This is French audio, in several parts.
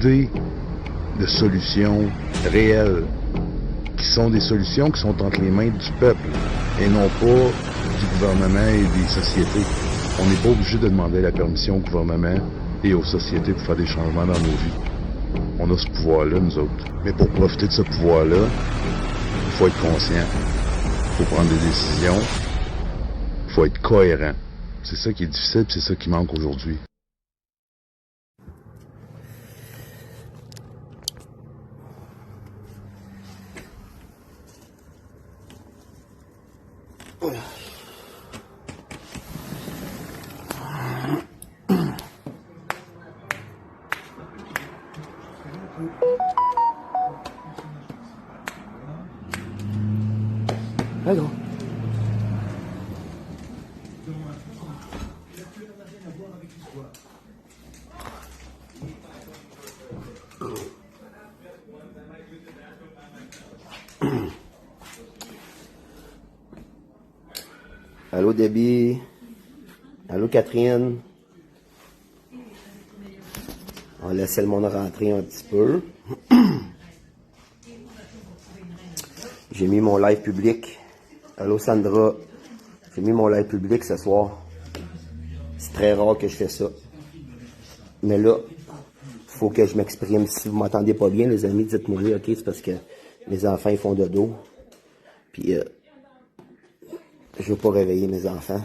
idées de solutions réelles, qui sont des solutions qui sont entre les mains du peuple et non pas du gouvernement et des sociétés. On n'est pas obligé de demander la permission au gouvernement et aux sociétés pour faire des changements dans nos vies. On a ce pouvoir-là, nous autres. Mais pour profiter de ce pouvoir-là, il faut être conscient, il faut prendre des décisions, il faut être cohérent. C'est ça qui est difficile, c'est ça qui manque aujourd'hui. Allô? Allô Debbie? Allô Catherine? On va laisser le monde rentrer un petit peu. J'ai mis mon live public. Allô Sandra? J'ai mis mon live public ce soir. C'est très rare que je fais ça. Mais là, faut que je m'exprime. Si vous m'entendez pas bien, les amis, dites-moi oui, ok? C'est parce que mes enfants, ils font dodo. Puis, je veux pas réveiller mes enfants.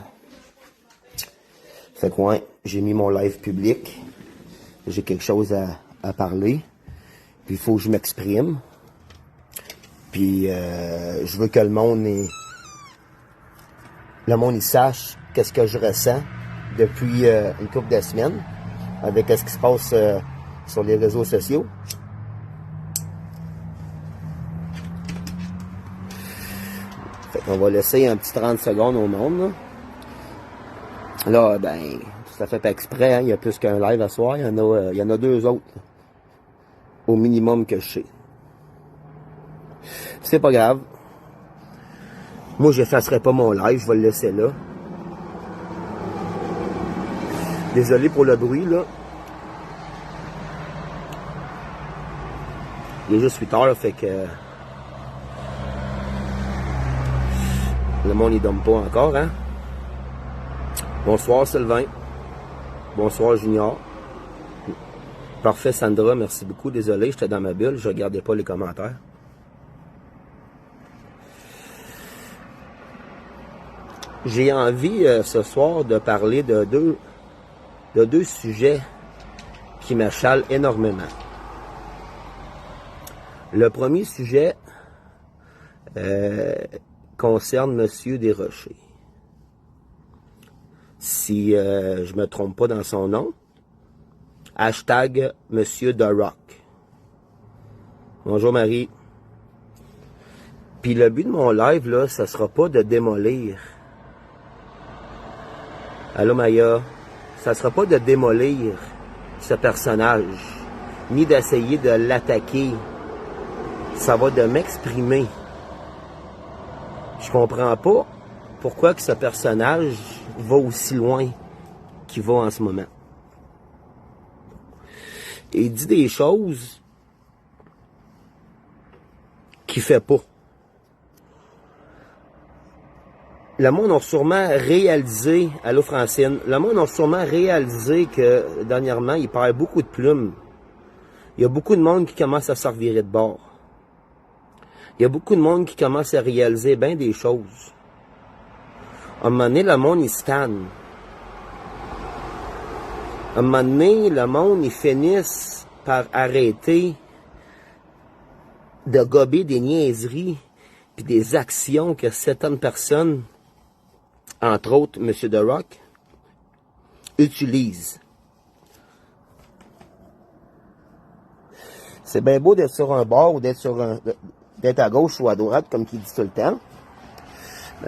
Fait que ouais, j'ai mis mon live public. J'ai quelque chose à parler. Puis il faut que je m'exprime. Puis je veux que le monde il sache qu'est-ce que je ressens depuis une couple de semaines avec ce qui se passe sur les réseaux sociaux. Fait qu'on va laisser un petit 30 secondes au monde. Là, ben, ça fait pas exprès, hein, il y a plus qu'un live à soir, il y en a 2 autres. Au minimum que je sais. C'est pas grave. Moi, j'effacerai pas mon live, je vais le laisser là. Désolé pour le bruit, là. Il est juste 8 heures, fait que... Le monde, il dorme pas encore, hein. Bonsoir, Sylvain. Bonsoir, Junior. Parfait, Sandra, merci beaucoup. Désolé, j'étais dans ma bulle, je regardais pas les commentaires. J'ai envie ce soir de parler de deux sujets qui m'achalent énormément. Le premier sujet concerne Monsieur Desrochers. Si je me trompe pas dans son nom, hashtag Monsieur The Rock. Bonjour Marie. Puis le but de mon live, là, ça sera pas de démolir. Allô Maya. Ça sera pas de démolir ce personnage, ni d'essayer de l'attaquer. Ça va de m'exprimer. Je comprends pas pourquoi que ce personnage va aussi loin qu'il va en ce moment. Et il dit des choses qu'il fait pas. Le monde a sûrement réalisé, allô Francine, le monde a sûrement réalisé que dernièrement, il perd beaucoup de plumes. Il y a beaucoup de monde qui commence à se revirer de bord. Il y a beaucoup de monde qui commence à réaliser bien des choses. À un moment donné, le monde, il se tanne. À un moment donné, le monde, il finisse par arrêter de gober des niaiseries puis des actions que certaines personnes, entre autres M. The Rock, utilisent. C'est bien beau d'être sur un bord ou d'être à gauche ou à droite, comme qu'il dit tout le temps.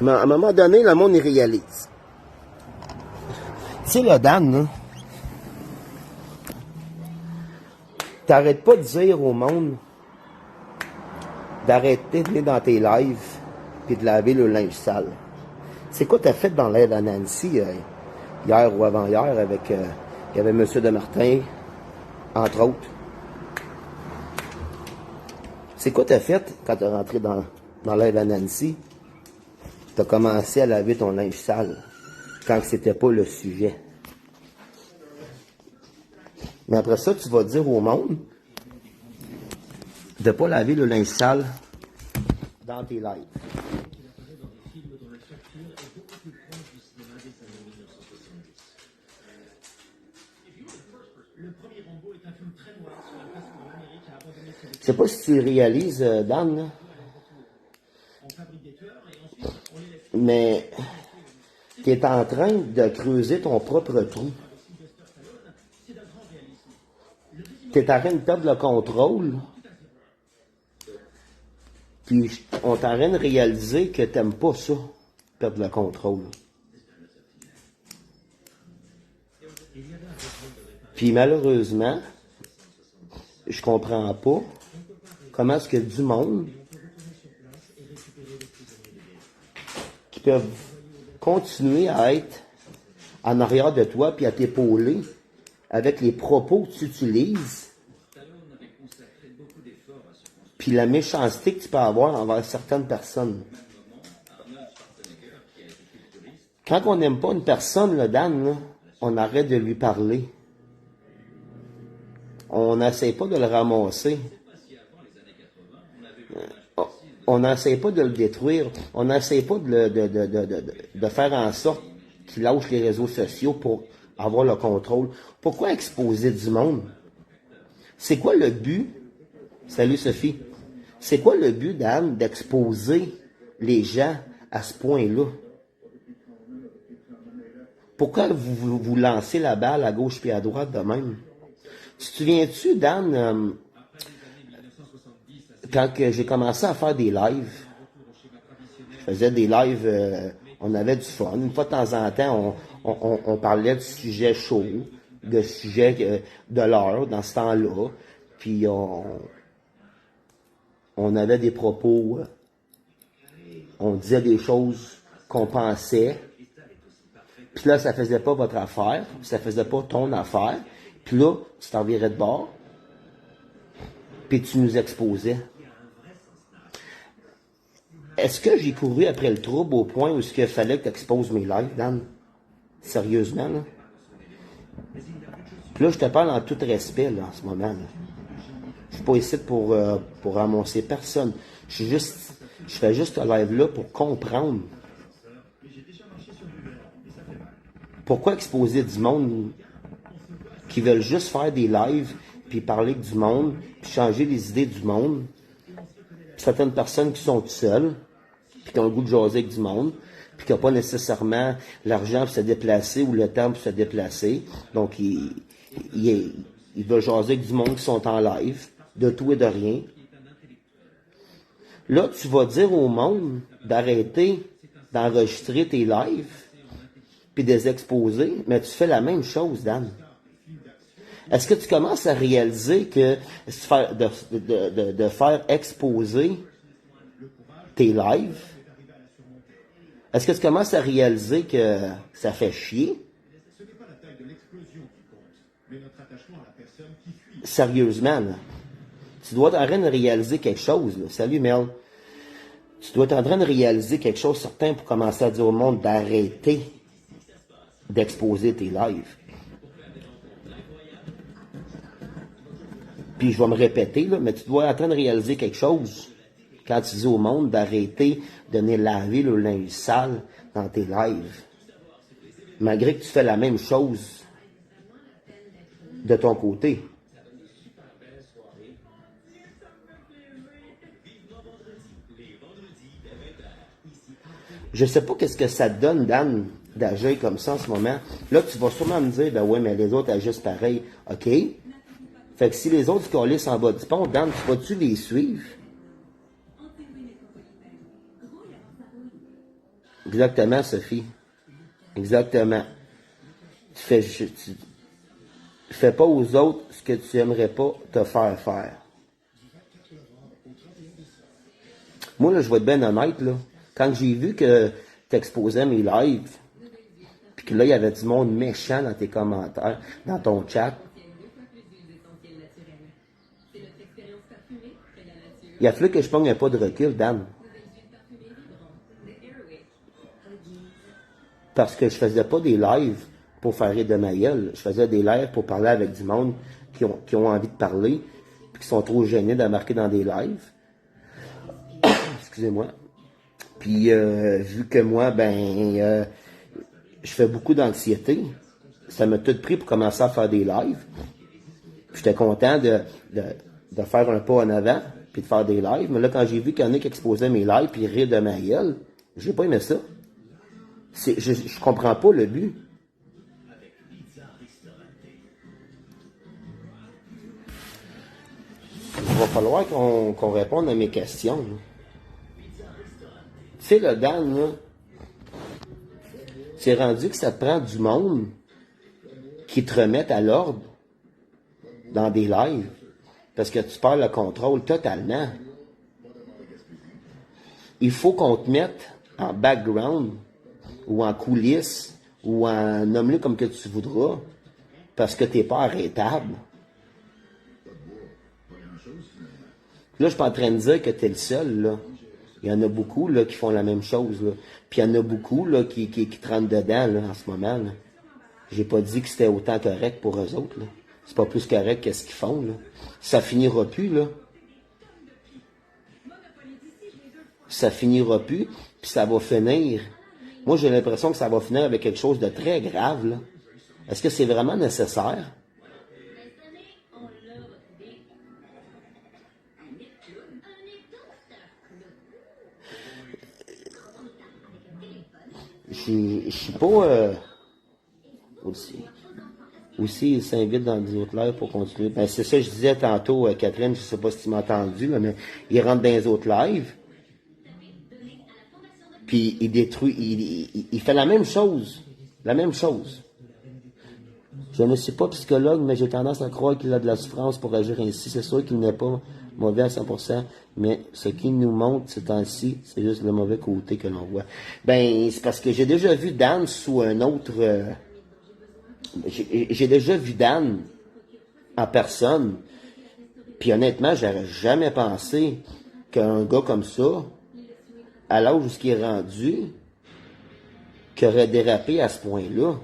Mais à un moment donné, le monde y réalise. Tu sais, le Dan, là, t'arrêtes pas de dire au monde d'arrêter de venir dans tes lives puis de laver le linge sale. C'est quoi t'as fait dans l'aide à Nancy hier ou avant-hier avec il y avait M. Demartin, entre autres. C'est quoi t'as fait quand t'es rentré dans l'aide à Nancy? T'as commencé à laver ton linge sale quand c'était pas le sujet. Mais après ça, tu vas dire au monde de pas laver le linge sale dans tes lives. Je sais pas si tu réalises, Dan, là, mais tu es en train de creuser ton propre trou. Tu es en train de perdre le contrôle. Puis on est en train de réaliser que tu n'aimes pas ça, perdre le contrôle. Puis malheureusement, je comprends pas comment est-ce que du monde qui peuvent continuer à être en arrière de toi puis à t'épauler avec les propos que tu utilises puis la méchanceté que tu peux avoir envers certaines personnes. Quand on n'aime pas une personne, là, Dan, là, on arrête de lui parler. On n'essaie pas de le ramasser. On n'essaie pas de le détruire. On n'essaie pas de faire en sorte qu'il lâche les réseaux sociaux pour avoir le contrôle. Pourquoi exposer du monde? C'est quoi le but? Salut Sophie. C'est quoi le but, Dan, d'exposer les gens à ce point-là? Pourquoi vous lancez la balle à gauche puis à droite de même? Tu te souviens-tu, Dan, quand j'ai commencé à faire des lives, je faisais des lives, on avait du fun. Une fois de temps en temps, on parlait de sujets chauds, de sujets de l'heure dans ce temps-là. Puis on avait des propos, on disait des choses qu'on pensait. Puis là, ça faisait pas votre affaire, ça faisait pas ton affaire. Puis là, tu t'en virais de bord, puis tu nous exposais. Est-ce que j'ai couru après le trouble au point où il fallait que tu exposes mes lives, Dan? Sérieusement, là? Puis là, je te parle en tout respect, là, en ce moment, là. Je suis pas ici pour ramasser personne. Je fais juste un live-là pour comprendre. Pourquoi exposer du monde qui veulent juste faire des lives, puis parler du monde, puis changer les idées du monde? Certaines personnes qui sont toutes seules, puis qui ont le goût de jaser avec du monde, puis qui n'ont pas nécessairement l'argent pour se déplacer ou le temps pour se déplacer. Donc, ils veulent jaser avec du monde qui sont en live, de tout et de rien. Là, tu vas dire au monde d'arrêter d'enregistrer tes lives, puis de les exposer, mais tu fais la même chose, Dan. Est-ce que tu commences à réaliser que de faire exposer tes lives, est-ce que tu commences à réaliser que ça fait chier? Sérieusement, là. Tu dois être en train de réaliser quelque chose, là. Salut Mel. Tu dois être en train de réaliser quelque chose certain pour commencer à dire au monde d'arrêter d'exposer tes lives. Puis je vais me répéter, là, mais tu dois être en train de réaliser quelque chose quand tu dis au monde d'arrêter de venir laver le linge sale dans tes lives. Malgré que tu fais la même chose de ton côté. Je sais pas qu'est-ce que ça te donne, Dan, d'agir comme ça en ce moment. Là, tu vas sûrement me dire, ben ouais, mais les autres agissent pareil. OK? Fait que si les autres collissent en bas du pont, Dan, tu vas-tu les suivre? Exactement, Sophie. Exactement. Tu fais pas aux autres ce que tu aimerais pas te faire faire. Moi, là, je vais être bien honnête, là. Quand j'ai vu que tu exposais mes lives, puis que là, il y avait du monde méchant dans tes commentaires, dans ton chat, Il a fallu que je prenne un pas de recul, Dan. Parce que je faisais pas des lives pour faire rire de ma gueule. Je faisais des lives pour parler avec du monde qui ont envie de parler, puis qui sont trop gênés d'embarquer dans des lives. Excusez-moi. Puis, vu que moi, je fais beaucoup d'anxiété, ça m'a tout pris pour commencer à faire des lives. J'étais content de faire un pas en avant, puis de faire des lives. Mais là, quand j'ai vu qu'il y en a qui exposaient mes lives, puis rire de ma gueule, j'ai pas aimé ça. Je comprends pas le but. Il va falloir qu'on réponde à mes questions. Là. Tu sais, le Dan, là, c'est rendu que ça te prend du monde qui te remette à l'ordre dans des lives, parce que tu perds le contrôle totalement. Il faut qu'on te mette en background, ou en coulisses, ou en nomme-le comme que tu voudras, parce que tu n'es pas arrêtable. Là, je suis pas en train de dire que tu es le seul, là. Il y en a beaucoup, là, qui font la même chose, là. Puis il y en a beaucoup, là, qui te rentrent dedans, là, en ce moment, là. J'ai pas dit que c'était autant correct pour eux autres, là. C'est pas plus correct que ce qu'ils font, là. Ça finira plus, là. Ça finira plus, puis ça va finir. Moi, j'ai l'impression que ça va finir avec quelque chose de très grave, là. Est-ce que c'est vraiment nécessaire? Je suis pas... Aussi, il s'invite dans des autres lives pour continuer. Ben, c'est ça que je disais tantôt, Catherine, je sais pas si tu m'as entendu, là, mais il rentre dans les autres lives, puis il détruit, il fait la même chose. La même chose. Je ne suis pas psychologue, mais j'ai tendance à croire qu'il a de la souffrance pour agir ainsi. C'est sûr qu'il n'est pas mauvais à 100%, mais ce qu'il nous montre ces temps-ci, c'est juste le mauvais côté que l'on voit. Ben, c'est parce que j'ai déjà vu Dan sous un autre... j'ai déjà vu Dan en personne, puis honnêtement, j'aurais jamais pensé qu'un gars comme ça, à l'âge où il est rendu, qui aurait dérapé à ce point-là.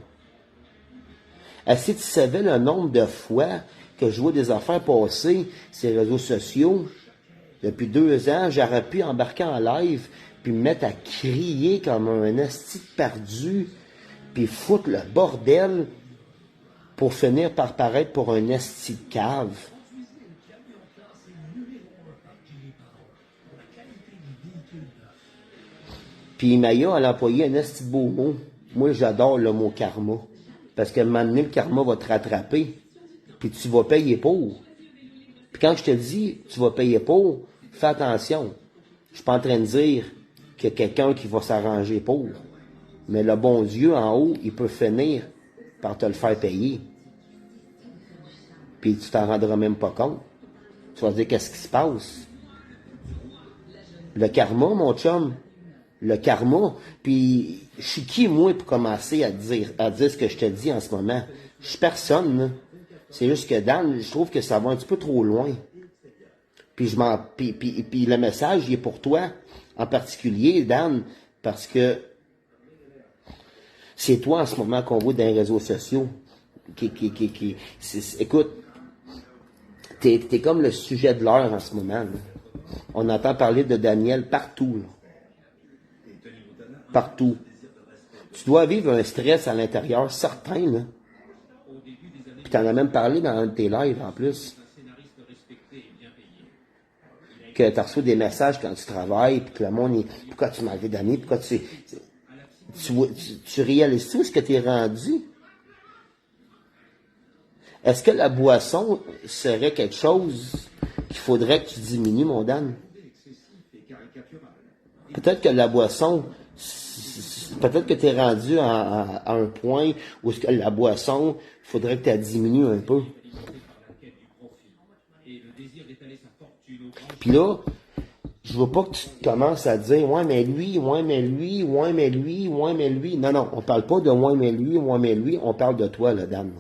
Si tu savais le nombre de fois que je vois des affaires passer sur les réseaux sociaux, depuis 2 ans, j'aurais pu embarquer en live, puis me mettre à crier comme un asti perdu, puis foutre le bordel, pour finir par paraître pour un esti de cave. Puis Maya, elle a employé un esti de beau mot. Moi, j'adore le mot karma. Parce qu'à un moment donné, le karma va te rattraper. Puis tu vas payer pour. Puis quand je te dis, tu vas payer pour, fais attention. Je suis pas en train de dire qu'il y a quelqu'un qui va s'arranger pour. Mais le bon Dieu en haut, il peut finir par te le faire payer. Puis tu t'en rendras même pas compte. Tu vas dire, qu'est-ce qui se passe? Le karma, mon chum. Le karma. Puis, je suis qui, moi, pour commencer à dire ce que je te dis en ce moment? Je suis personne, là. C'est juste que, Dan, je trouve que ça va un petit peu trop loin. Puis, puis le message, il est pour toi, en particulier, Dan, parce que c'est toi, en ce moment, qu'on voit dans les réseaux sociaux. Écoute, t'es comme le sujet de l'heure en ce moment, là. On entend parler de Daniel partout, là. Partout. Tu dois vivre un stress à l'intérieur, certain, là. Puis t'en as même parlé dans un de tes lives, en plus. Que tu reçois des messages quand tu travailles, puis que le monde est... Pourquoi tu m'as enlevé d'amis? Pourquoi tu réalises tout ce que tu es rendu? Est-ce que la boisson serait quelque chose qu'il faudrait que tu diminues, mon Dan? Peut-être que la boisson... Peut-être que tu es rendu à un point où ce que la boisson, il faudrait que tu la diminues un peu. Puis là, je veux pas que tu commences à dire « Ouais, mais lui, ouais, mais lui, ouais, mais lui, ouais, mais lui. » Non, non, on parle pas de « Ouais, mais lui, on parle de toi, là, Dan.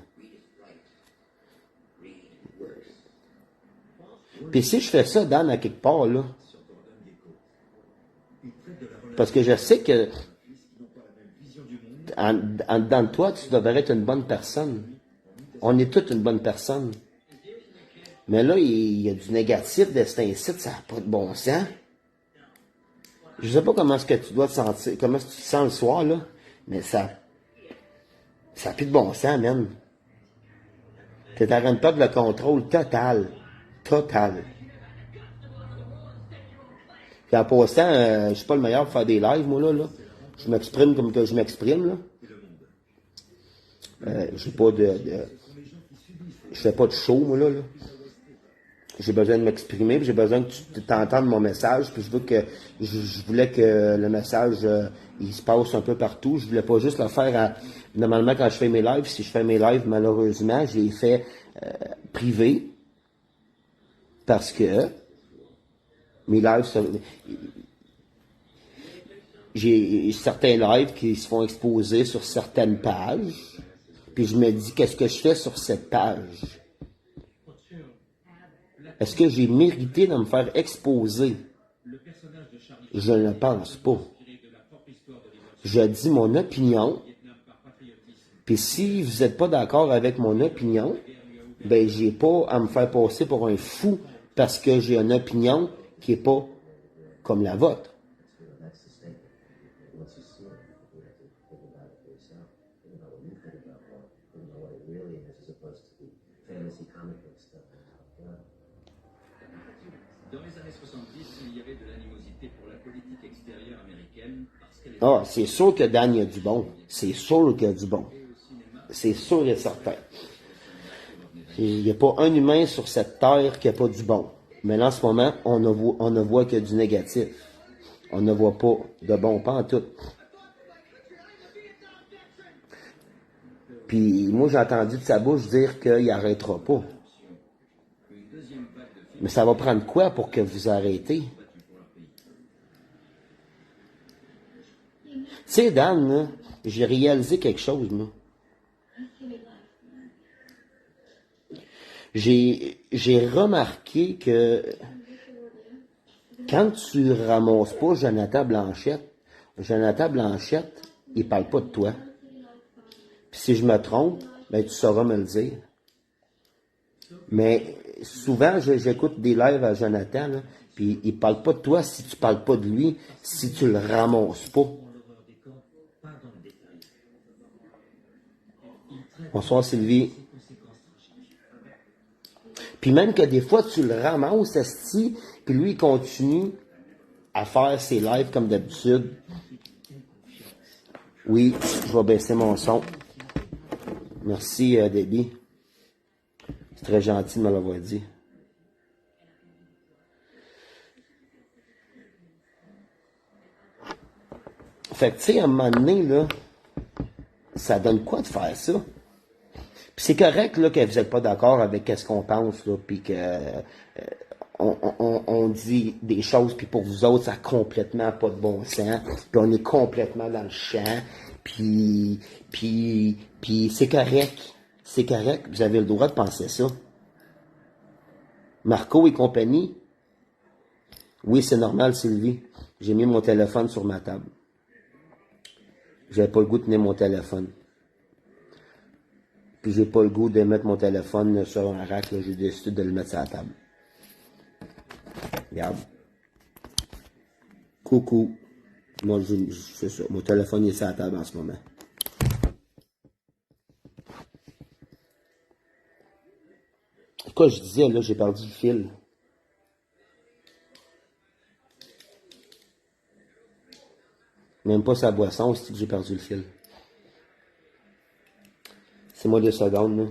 Puis si je fais ça, Dan, à quelque part, là, parce que je sais que en dedans de toi, tu devrais être une bonne personne. On est toutes une bonne personne. Mais là, il y a du négatif de cet incite, ça n'a pas de bon sens. Je sais pas comment est-ce que tu dois te sentir, comment est-ce que tu te sens le soir, là, mais ça n'a plus de bon sens, man. T'es à une perte de contrôle total. Total. Puis en passant, je suis pas le meilleur pour faire des lives, moi, là. Je m'exprime comme que je m'exprime, là. J'ai pas je fais pas de show, moi, là. J'ai besoin de m'exprimer, puis j'ai besoin que tu t'entendes mon message, puis je voulais que le message, il se passe un peu partout. Je voulais pas juste le faire normalement quand je fais mes lives. Si je fais mes lives, malheureusement, je les fais privés, parce que mes lives, j'ai certains lives qui se font exposer sur certaines pages, puis je me dis, qu'est-ce que je fais sur cette page? Est-ce que j'ai mérité de me faire exposer? Je ne pense pas. Je dis mon opinion, puis si vous n'êtes pas d'accord avec mon opinion, ben j'ai pas à me faire passer pour un fou parce que j'ai une opinion qui n'est pas comme la vôtre. Dans les années 70, il y avait de l'animosité pour la politique extérieure américaine parce qu'elle était... Ah, c'est sûr que Dan, il y a du bon. C'est sûr qu'il y a du bon. C'est sûr et certain. Il n'y a pas un humain sur cette terre qui n'a pas du bon. Mais là, en ce moment, on ne voit que du négatif. On ne voit pas de bon, pas en tout. Puis moi, j'ai entendu de sa bouche dire qu'il n'arrêtera pas. Mais ça va prendre quoi pour que vous arrêtez? Tu sais, Dan, là, j'ai réalisé quelque chose, moi. J'ai remarqué que quand tu ramasses pas Jonathan Blanchette, il parle pas de toi. Puis si je me trompe, ben tu sauras me le dire. Mais souvent, j'écoute des lives à Jonathan, là, puis il parle pas de toi si tu parles pas de lui, si tu le ramasses pas. Bonsoir Sylvie. Puis même que des fois, tu le ramasses, esti, puis lui, il continue à faire ses lives comme d'habitude. Oui, je vais baisser mon son. Merci, Debbie. C'est très gentil de me l'avoir dit. Fait que, tu sais, à un moment donné, là, ça donne quoi de faire ça? Puis c'est correct, là, que vous n'êtes pas d'accord avec ce qu'on pense, là, puis que on dit des choses, puis pour vous autres, ça n'a complètement pas de bon sens, puis on est complètement dans le champ, puis c'est correct. C'est correct, vous avez le droit de penser ça. Marco et compagnie. Oui, c'est normal, Sylvie. J'ai mis mon téléphone sur ma table. J'avais pas le goût de tenir mon téléphone. Puis j'ai pas le goût de mettre mon téléphone sur un rack, là. J'ai décidé de le mettre sur la table. Regarde. Coucou. Moi, c'est ça. Mon téléphone est sur la table en ce moment. Quoi je disais, là, j'ai perdu le fil. Même pas sa boisson, c'est que j'ai perdu le fil. C'est moi 2 secondes, là.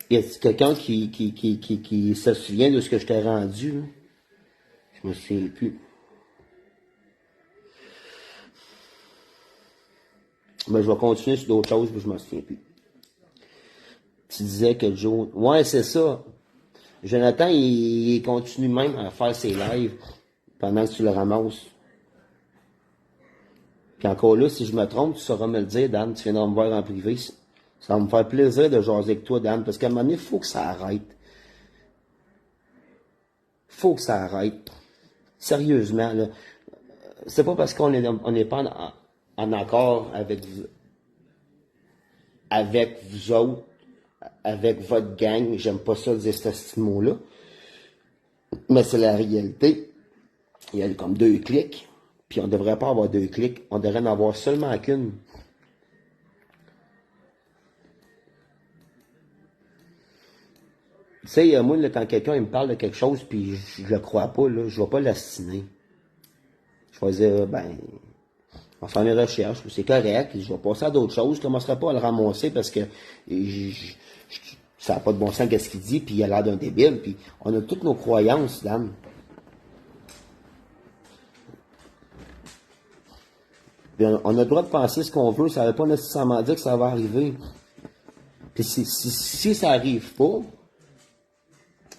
Y a quelqu'un qui se souvient de ce que je t'ai rendu, là? Je me souviens plus. Mais je vais continuer sur d'autres choses, mais je m'en souviens plus. Tu disais que Joe... Ouais, c'est ça. Jonathan, il continue même à faire ses lives pendant que tu le ramasses. Puis encore là, si je me trompe, tu sauras me le dire, Dan, tu viendras me voir en privé. Ça va me faire plaisir de jaser avec toi, Dan, parce qu'à un moment donné, il faut que ça arrête. Faut que ça arrête. Sérieusement, là. C'est pas parce qu'on n'est pas en accord avec vous autres, avec votre gang, j'aime pas ça dire ce mot-là, mais c'est la réalité. Il y a comme 2 clics, puis on devrait pas avoir 2 clics, on devrait en avoir seulement qu'une. Tu sais, moi, là, quand quelqu'un il me parle de quelque chose, puis je le crois pas, là, je vais pas l'assiner. Je vais dire, ben, on va faire mes recherches, c'est correct, je vais passer à d'autres choses, je commencerai pas à le ramasser parce que ça n'a pas de bon sens qu'est-ce qu'il dit, puis il a l'air d'un débile, puis on a toutes nos croyances, Dan. On a le droit de penser ce qu'on veut, ça ne veut pas nécessairement dire que ça va arriver. Puis si ça arrive pas,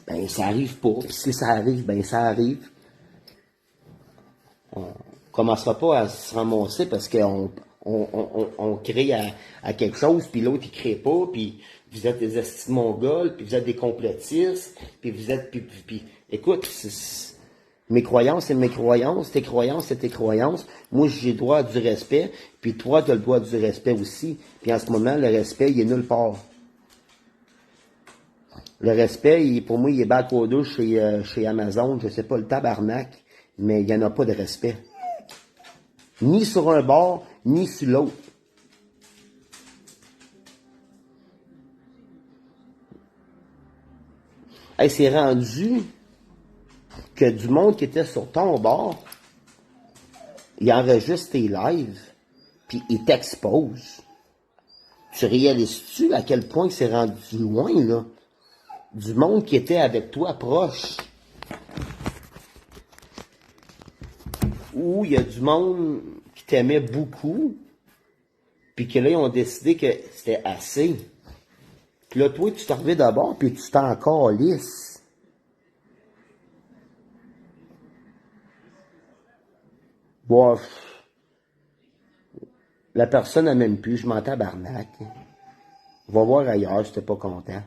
ben ça arrive pas. Puis si ça arrive, ben ça arrive. On commencera pas à se ramasser parce qu'on crée à quelque chose, puis l'autre il crée pas, puis vous êtes des estis de mongols, puis vous êtes des complotistes, puis vous êtes... Puis écoute, mes croyances, c'est mes croyances, tes croyances, c'est tes croyances. Moi, j'ai le droit du respect, puis toi, tu as le droit du respect aussi. Puis en ce moment, le respect, il est nulle part. Le respect, pour moi, il est back-order chez Amazon, je sais pas, le tabarnak, mais il n'y en a pas de respect. Ni sur un bord, ni sur l'autre. Hey, c'est rendu que du monde qui était sur ton bord, il enregistre tes lives, puis il t'expose. Tu réalises-tu à quel point c'est rendu loin, là? Du monde qui était avec toi proche. Où il y a du monde qui t'aimait beaucoup, puis que là, ils ont décidé que c'était assez. Puis là, toi, tu t'en reviens d'abord, puis tu t'en calisses. Bof. La personne n'a même plus, je m'en tabarnak. Va voir ailleurs si t'es pas content.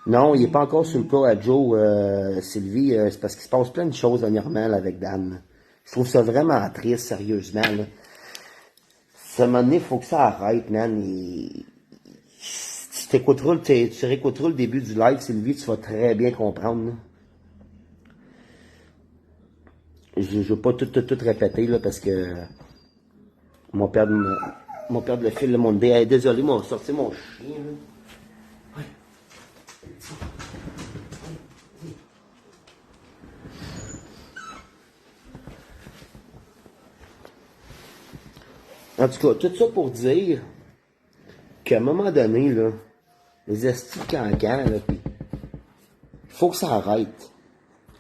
Non, il n'est pas encore sur le plat à Joe, Sylvie. C'est parce qu'il se passe plein de choses dernièrement là, avec Dan. Je trouve ça vraiment triste, sérieusement. Là. À un moment donné, il faut que ça arrête, man. Tu réécouteras le début du live, Sylvie, tu vas très bien comprendre. Là. Je ne veux pas tout répéter, là, parce que mon père de le fil de mon dé. Hey, désolé, moi, sorti mon chien, là. En tout cas, tout ça pour dire qu'à un moment donné, là, les estis de cancan, là, il faut que ça arrête.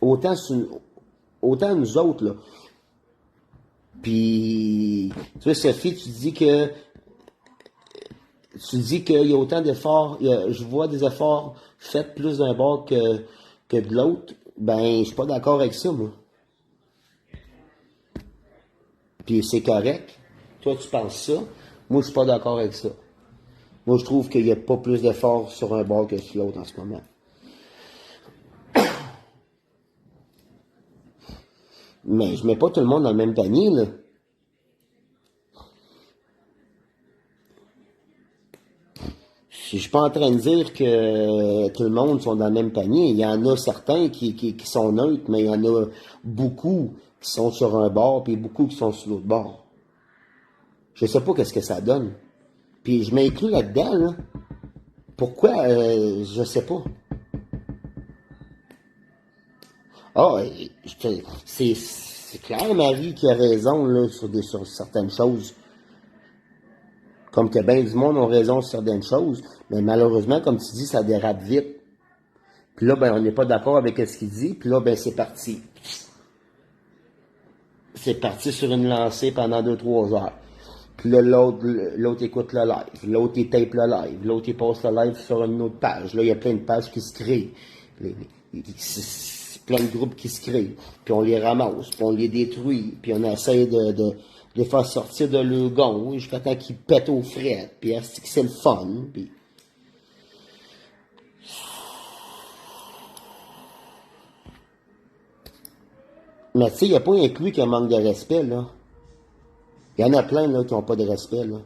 Autant nous autres, là. Puis, tu vois, Sophie, tu dis qu'il y a autant d'efforts, je vois des efforts faits plus d'un bord que de l'autre. Ben, je suis pas d'accord avec ça, moi. Puis c'est correct. Toi, tu penses ça. Moi, je suis pas d'accord avec ça. Moi, je trouve qu'il n'y a pas plus d'efforts sur un bord que sur l'autre en ce moment. Mais je mets pas tout le monde dans le même panier, là. Je suis pas en train de dire que tout le monde sont dans le même panier. Il y en a certains qui sont neutres, mais il y en a beaucoup qui sont sur un bord, puis beaucoup qui sont sur l'autre bord. Je sais pas qu'est-ce que ça donne. Puis je m'inclus là-dedans, là. Pourquoi? Je sais pas. Ah, c'est clair, Marie, qui a raison, là, sur certaines choses. Comme que bien du monde ont raison sur certaines choses, mais malheureusement, comme tu dis, ça dérape vite. Puis là, ben, on n'est pas d'accord avec ce qu'il dit, puis là, ben, c'est parti. C'est parti sur une lancée pendant 2-3 heures. Puis là, l'autre écoute le live, l'autre il tape le live, l'autre il poste le live sur une autre page. Là, il y a plein de pages qui se créent. Puis plein de groupes qui se créent, puis on les ramasse, puis on les détruit, puis on essaie de les faire sortir de leur gond jusqu'à temps qu'ils pètent aux frettes, puis c'est le fun, puis... Mais tu sais, il n'y a pas inclus qu'il y a un manque de respect, là. Il y en a plein, là, qui n'ont pas de respect, là.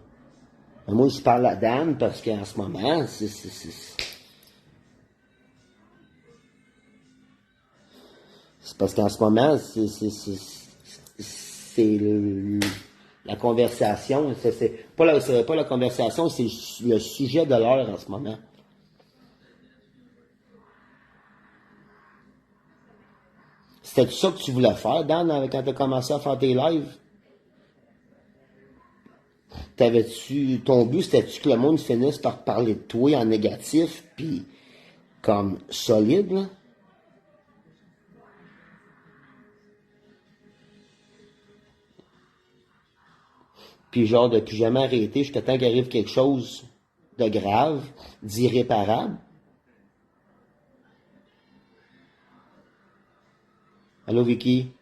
Mais moi, je parle à Dan parce qu'en ce moment, c'est parce qu'en ce moment, c'est la conversation, c'est pas la conversation, c'est le sujet de l'heure en ce moment. C'était ça que tu voulais faire, Dan, quand tu as commencé à faire tes lives? Ton but, c'était-tu que le monde finisse par parler de toi en négatif, puis comme solide, là? Puis genre, de plus jamais arrêter jusqu'à temps qu'il arrive quelque chose de grave, d'irréparable? Allô, Vicky?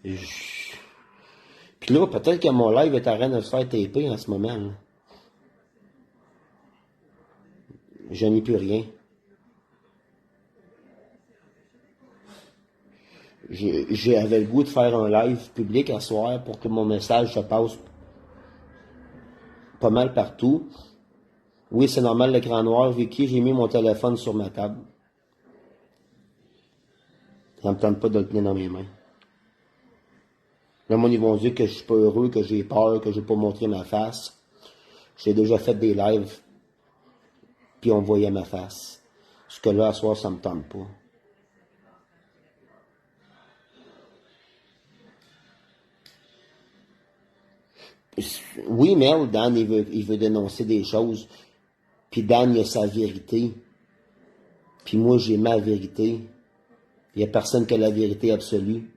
Puis là, peut-être que mon live est en train de se faire taper en ce moment, là. Je n'ai plus rien. J'avais le goût de faire un live public à soir pour que mon message se passe pas mal partout. Oui, c'est normal, l'écran noir, Vicky, j'ai mis mon téléphone sur ma table. Ça me tente pas de le tenir dans mes mains. Là, ils vont dire que je suis pas heureux, que j'ai peur, que j'ai pas montré ma face. J'ai déjà fait des lives, puis on voyait ma face. Parce que là, à soir, ça me tente pas. Oui, Mel, Dan, il veut dénoncer des choses. Puis Dan, il a sa vérité. Puis moi, j'ai ma vérité. Il n'y a personne qui a la vérité absolue.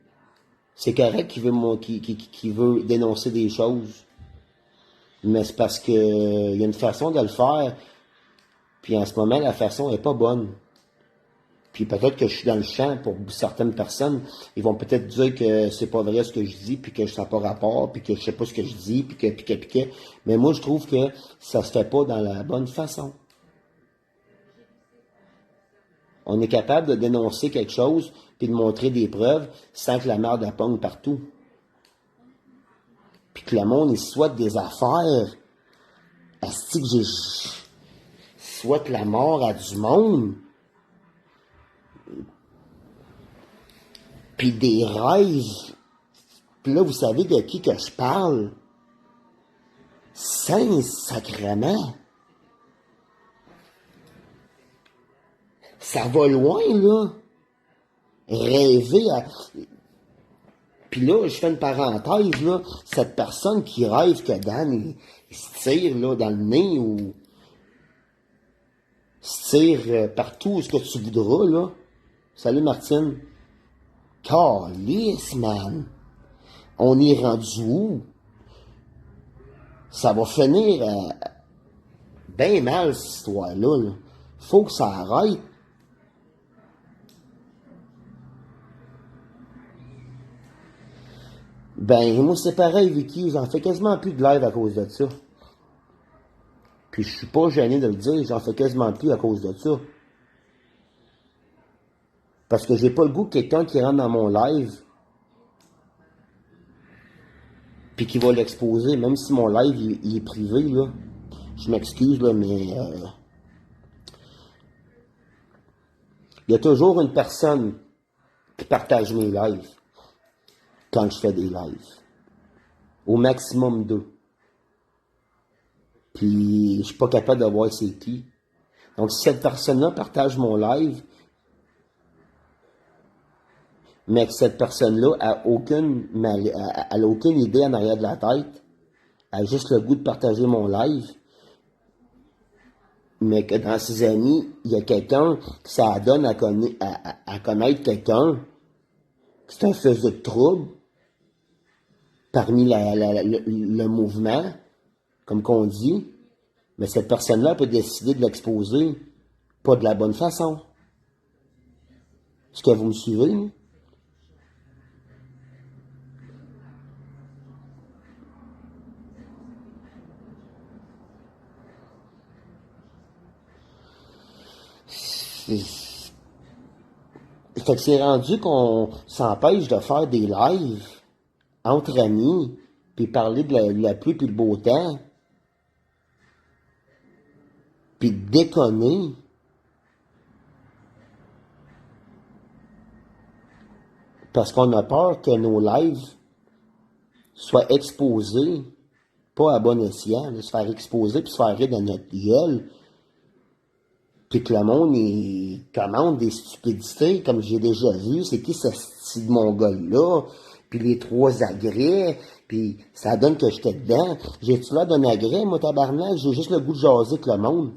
C'est correct qu'il veut dénoncer des choses. Mais c'est parce que il y a une façon de le faire. Puis en ce moment, la façon n'est pas bonne. Puis peut-être que je suis dans le champ pour certaines personnes. Ils vont peut-être dire que c'est pas vrai ce que je dis, puis que ça n'a pas rapport, puis que je sais pas ce que je dis, puis que. Mais moi, je trouve que ça se fait pas dans la bonne façon. On est capable de dénoncer quelque chose, puis de montrer des preuves, sans que la merde la pogne partout. Puis que le monde, il souhaite des affaires. Asti que j'ai souhaite la mort à du monde. Puis des rêves. Puis là, vous savez de qui que je parle? Saint-Sacrement. Ça va loin, là. Rêver à... Puis là, je fais une parenthèse, là. Cette personne qui rêve que Dan, il se tire, là, dans le nez ou... se tire partout où ce que tu voudras, là. Salut, Martine. Calisse, man. On est rendu où? Ça va finir bien mal, cette histoire-là, là. Faut que ça arrête. Ben, moi, c'est pareil, Vicky. J'en fais quasiment plus de live à cause de ça. Puis je suis pas gêné de le dire. J'en fais quasiment plus à cause de ça. Parce que j'ai pas le goût que quelqu'un qui rentre dans mon live puis qui va l'exposer, même si mon live il est privé, là. Je m'excuse, là, mais il y a toujours une personne qui partage mes lives quand je fais des lives. Au maximum 2. Puis je suis pas capable de voir c'est qui. Donc si cette personne-là partage mon live, mais que cette personne-là a aucune idée en arrière de la tête, elle a juste le goût de partager mon live, mais que dans ses amis, il y a quelqu'un qui ça donne à connaître quelqu'un, c'est un faiseur de trouble parmi le mouvement, comme qu'on dit, mais cette personne-là peut décider de l'exposer pas de la bonne façon. Est-ce que vous me suivez? Là? Fait que c'est rendu qu'on s'empêche de faire des lives entre amis, puis parler de la pluie puis le beau temps, puis de déconner. Parce qu'on a peur que nos lives soient exposés, pas à bon escient, de se faire exposer puis se faire rire dans notre gueule. Puis que le monde, il commande des stupidités, comme j'ai déjà vu, c'est qui ce style mongol-là, puis les 3 agrès, puis ça donne que j'étais dedans. J'ai-tu l'air d'un agrès, moi, tabarnak? J'ai juste le goût de jaser avec le monde.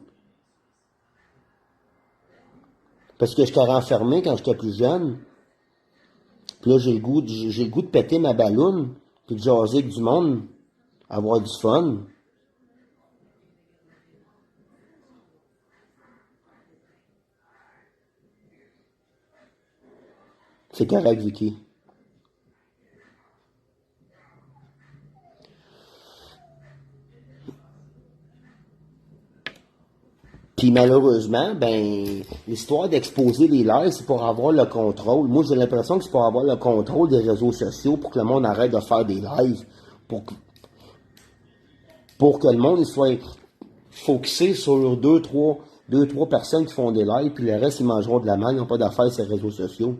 Parce que j'étais renfermé quand j'étais plus jeune. Puis là, j'ai le goût de péter ma balloune, puis de jaser avec du monde, avoir du fun. C'est correct, Vicky. Puis malheureusement, ben, l'histoire d'exposer les lives, c'est pour avoir le contrôle. Moi, j'ai l'impression que c'est pour avoir le contrôle des réseaux sociaux, pour que le monde arrête de faire des lives, pour que le monde soit focusé sur deux, trois personnes qui font des lives, puis le reste, ils mangeront de la main, ils n'ont pas d'affaires sur les réseaux sociaux.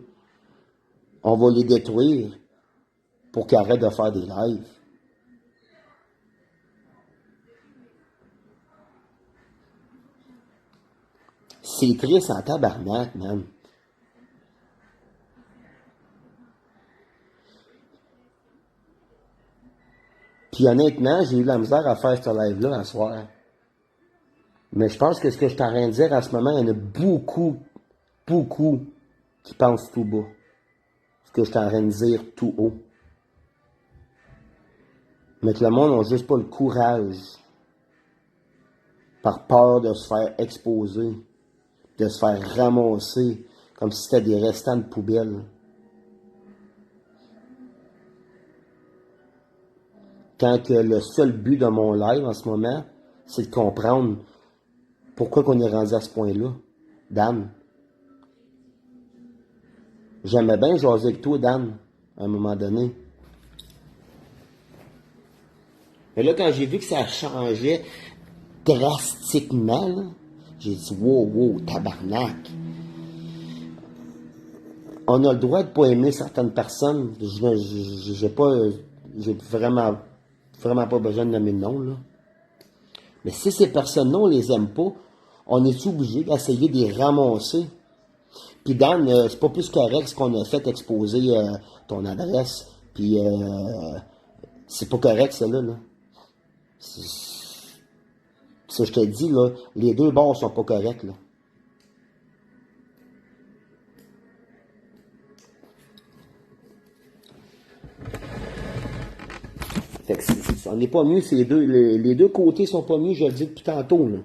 On va les détruire pour qu'ils arrêtent de faire des lives. C'est triste en tabarnak, man. Puis honnêtement, j'ai eu de la misère à faire ce live-là à soir. Mais je pense que ce que je suis en train de dire en ce moment, il y en a beaucoup qui pensent tout bas. Ce que je suis en train de dire tout haut. Mais que le monde n'a juste pas le courage, par peur de se faire exposer, de se faire ramasser, comme si c'était des restants de poubelle. Quand que le seul but de mon live en ce moment, c'est de comprendre pourquoi qu'on est rendu à ce point-là. Dan. J'aimais bien jaser avec toi, Dan, à un moment donné. Mais là, quand j'ai vu que ça changeait drastiquement, là, j'ai dit, wow, tabarnak. On a le droit de pas aimer certaines personnes. J'ai vraiment pas besoin de nommer le nom, là. Mais si ces personnes-là, on les aime pas, on est obligé d'essayer de les ramasser. Puis Dan, c'est pas plus correct ce qu'on a fait exposer ton adresse. Puis c'est pas correct, ça là. Ça, je te dis, là, les deux bords sont pas corrects, là. Fait que on n'est pas mieux, les deux côtés sont pas mieux, je le dis depuis tantôt, là.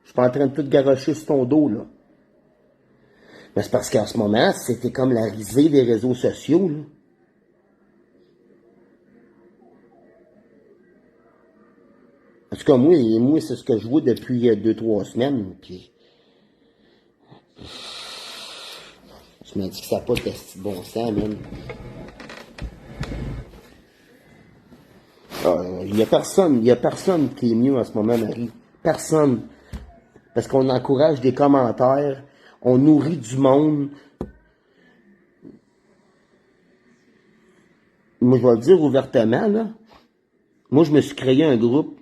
Je suis pas en train de tout garocher sur ton dos, là. Mais c'est parce qu'en ce moment, c'était comme la risée des réseaux sociaux, là. En tout cas, moi c'est ce que je vois depuis 2-3 semaines, puis je me dis que ça n'a pas de bon sens, même. Il y a personne qui est mieux en ce moment, Marie. Personne. Parce qu'on encourage des commentaires, on nourrit du monde. Moi, je vais le dire ouvertement, là. Moi, je me suis créé un groupe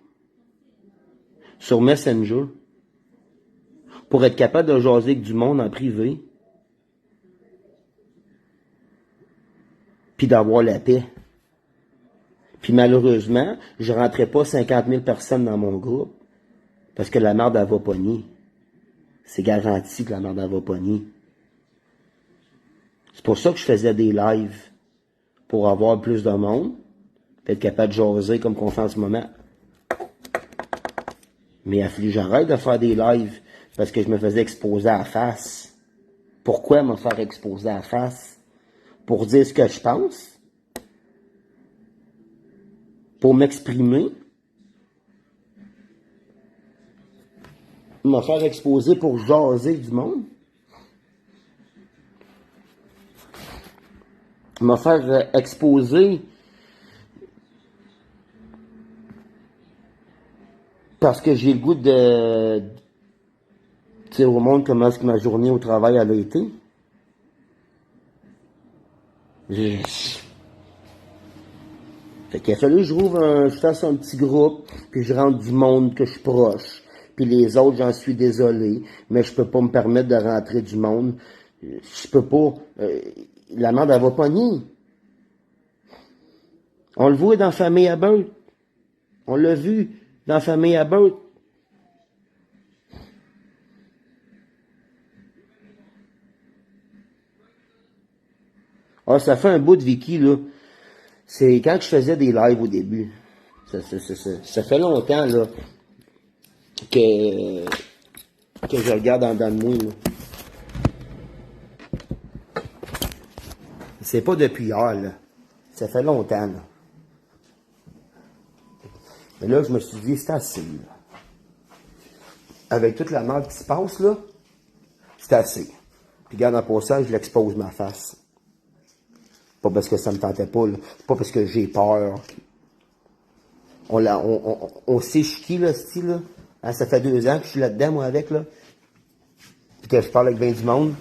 sur Messenger pour être capable de jaser avec du monde en privé puis d'avoir la paix. Puis malheureusement, je rentrais pas 50 000 personnes dans mon groupe parce que la merde, elle va pogner. C'est garanti que la merde, elle va pogner. C'est pour ça que je faisais des lives, pour avoir plus de monde, puis être capable de jaser comme qu'on fait en ce moment. Mais il a fallu que j'arrête de faire des lives parce que je me faisais exposer à la face. Pourquoi me faire exposer à la face? Pour dire ce que je pense? Pour m'exprimer? Me faire exposer pour jaser du monde? Me faire exposer parce que j'ai le goût de dire au monde comment est-ce que ma journée au travail elle a été. Fait qu'il a fallu que je fasse un petit groupe, puis je rentre du monde que je suis proche. Puis les autres, j'en suis désolé, mais je peux pas me permettre de rentrer du monde. Je peux pas. La merde, elle va pogner. On le voit dans Famille à Beurre. On l'a vu dans Famille à Beurre. Ah, ça fait un bout de Vicky, là. C'est quand je faisais des lives au début. Ça fait longtemps, là, que je regarde en dedans de moi, là. C'est pas depuis hier, là. Ça fait longtemps, là. Mais là, je me suis dit, c'est assez, là. Avec toute la merde qui se passe, là, c'est assez. Puis, regarde, en passant, je l'expose ma face. Pas parce que ça me tentait pas, là. Pas parce que j'ai peur. On sait je suis qui, là, ce style, là. Hein, ça fait 2 ans que je suis là-dedans, moi, avec, là. Puis que je parle avec 20 du monde.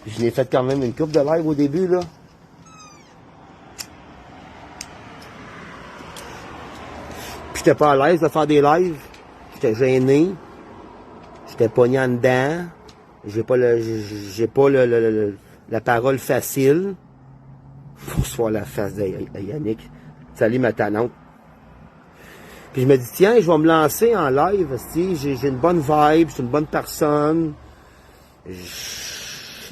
Je l'ai fait quand même une couple de live au début, là. Puis j'étais pas à l'aise de faire des lives. J'étais gêné. J'étais pogné en dedans. J'ai pas la parole facile. Faut se voir la face de Yannick. Salut ma tanante. Puis je me dis, tiens, je vais me lancer en live. J'ai une bonne vibe, je suis une bonne personne.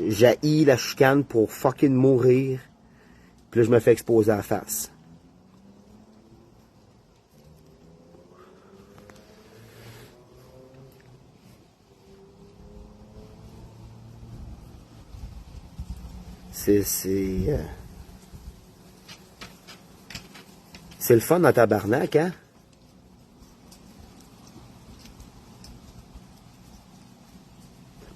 J'haïs la chicane pour fucking mourir. Puis là, je me fais exposer à la face. C'est le fun dans tabarnak, hein?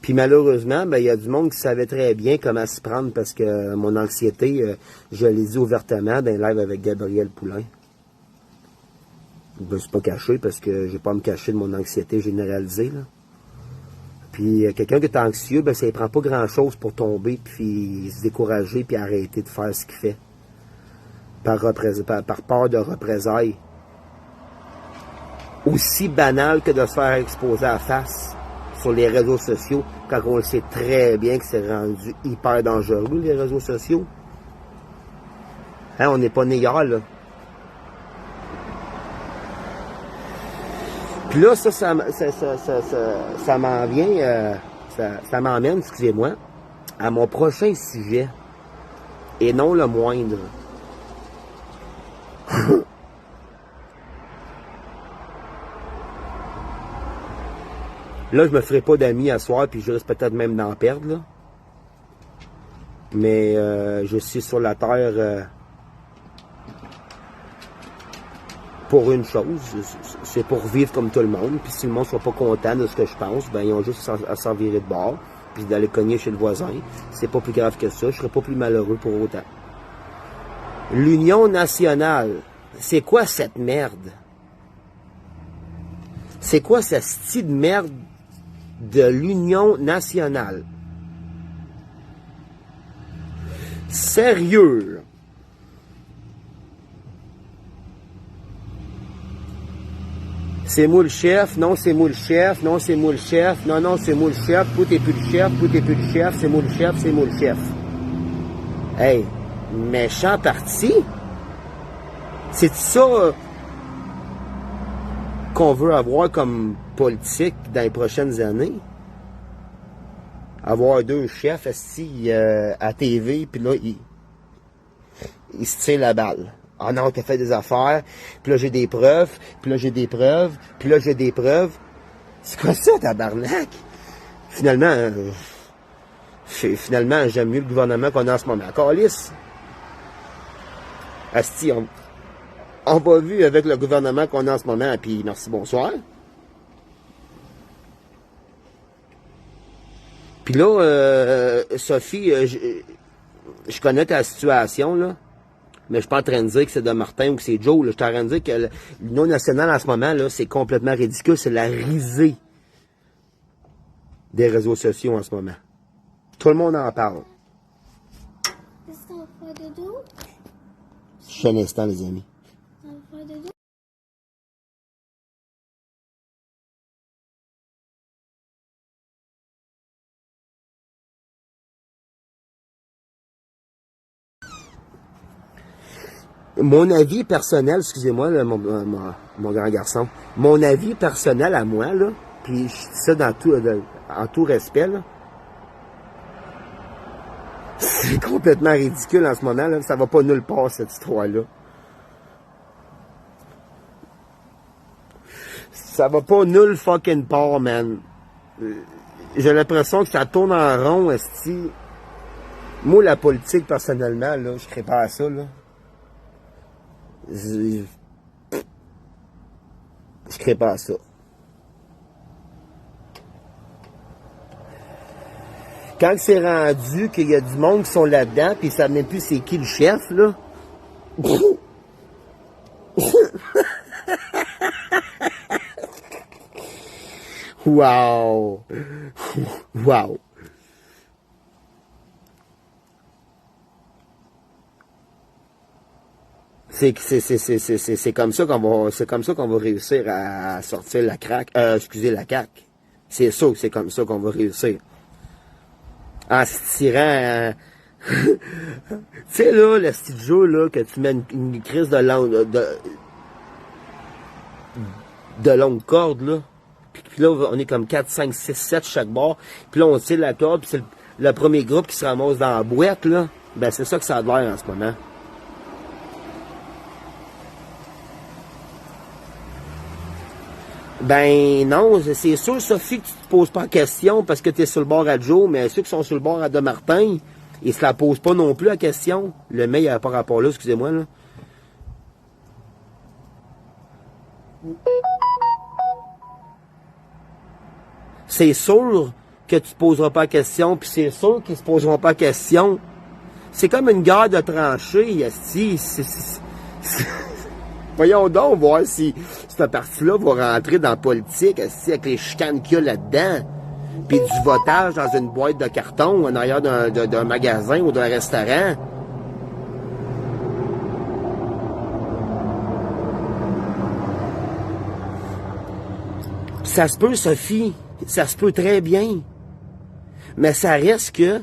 Puis malheureusement, ben il y a du monde qui savait très bien comment s'y prendre parce que mon anxiété, je l'ai dit ouvertement dans un live avec Gabriel Poulain. Je ne me suis pas caché parce que je vais pas à me cacher de mon anxiété généralisée, là. Puis quelqu'un qui est anxieux, ben ça ne prend pas grand-chose pour tomber, puis se décourager, puis arrêter de faire ce qu'il fait. Par peur de représailles. Aussi banal que de se faire exposer à la face sur les réseaux sociaux, quand on le sait très bien que c'est rendu hyper dangereux, les réseaux sociaux. Hein, on n'est pas né hier, là. Puis là, ça m'en vient, ça m'emmène, excusez-moi, à mon prochain sujet, et non le moindre. Là, je me ferai pas d'amis à soir, puis je risque peut-être même d'en perdre, là. Mais je suis sur la terre pour une chose, c'est pour vivre comme tout le monde. Puis si le monde ne soit pas content de ce que je pense, ben ils ont juste à s'en virer de bord, puis d'aller cogner chez le voisin. C'est pas plus grave que ça, je serais pas plus malheureux pour autant. L'Union nationale, c'est quoi cette merde? C'est quoi ce style de merde de l'Union nationale? Sérieux? C'est moi le chef, non c'est moi le chef, non c'est moi le chef, non non c'est moi le chef, tout est plus le chef, tout est plus le chef, c'est moi le chef, c'est moi le chef. Hey, méchant parti? C'est ça qu'on veut avoir comme politique dans les prochaines années? Avoir 2 chefs assis à TV, puis là, ils se tirent la balle. Ah non, t'as fait des affaires, puis là j'ai des preuves, puis là j'ai des preuves, puis là j'ai des preuves. C'est quoi ça, tabarnak? Finalement, Finalement, j'aime mieux le gouvernement qu'on a en ce moment. Câlisse. Asti, on va vu avec le gouvernement qu'on a en ce moment, puis merci, bonsoir. Puis là, Sophie, je connais ta situation, là, mais je suis pas en train de dire que c'est de Martin ou que c'est Joe, là. Je suis en train de dire que l'Union nationale en ce moment, là, c'est complètement ridicule, c'est la risée des réseaux sociaux en ce moment. Tout le monde en parle. Est-ce qu'on va faire dodo? Juste un instant, les amis. On va faire dodo? Mon avis personnel, excusez-moi, là, mon grand garçon, mon avis personnel à moi, là, puis je dis ça en tout respect, là, c'est complètement ridicule en ce moment, là, ça va pas nulle part, cette histoire-là. Ça va pas nulle fucking part, man. J'ai l'impression que ça tourne en rond, esti. Moi, la politique, personnellement, là, je serais pas à ça, là. Je crée pas à ça. Quand c'est rendu qu'il y a du monde qui sont là-dedans, puis ils savent même plus c'est qui le chef, là. Wow! Wow! C'est comme ça qu'on va réussir à sortir la craque, excusez, la CAQ. C'est sûr que c'est comme ça qu'on va réussir. En se tirant, tu sais là, le style jeu là, que tu mets une crise de longue corde là. Puis là, on est comme 4, 5, 6, 7 chaque bord. Puis là, on tire la corde, puis c'est le premier groupe qui se ramasse dans la boîte là. Ben c'est ça que ça a l'air en ce moment. Ben non, c'est sûr, Sophie, que tu te poses pas la question parce que tu es sur le bord à Joe, mais ceux qui sont sur le bord à De Martin, ils se la posent pas non plus la question. Le mec, il n'a pas rapport là, excusez-moi, là. C'est sûr que tu te poseras pas la question, puis c'est sûr qu'ils se poseront pas la question. C'est comme une guerre de tranchées, esti. Voyons donc voir si cette partie-là va rentrer dans la politique, avec les chicanes qu'il y a là-dedans. Puis du votage dans une boîte de carton en arrière d'un magasin ou d'un restaurant. Ça se peut, Sophie. Ça se peut très bien. Mais ça reste que,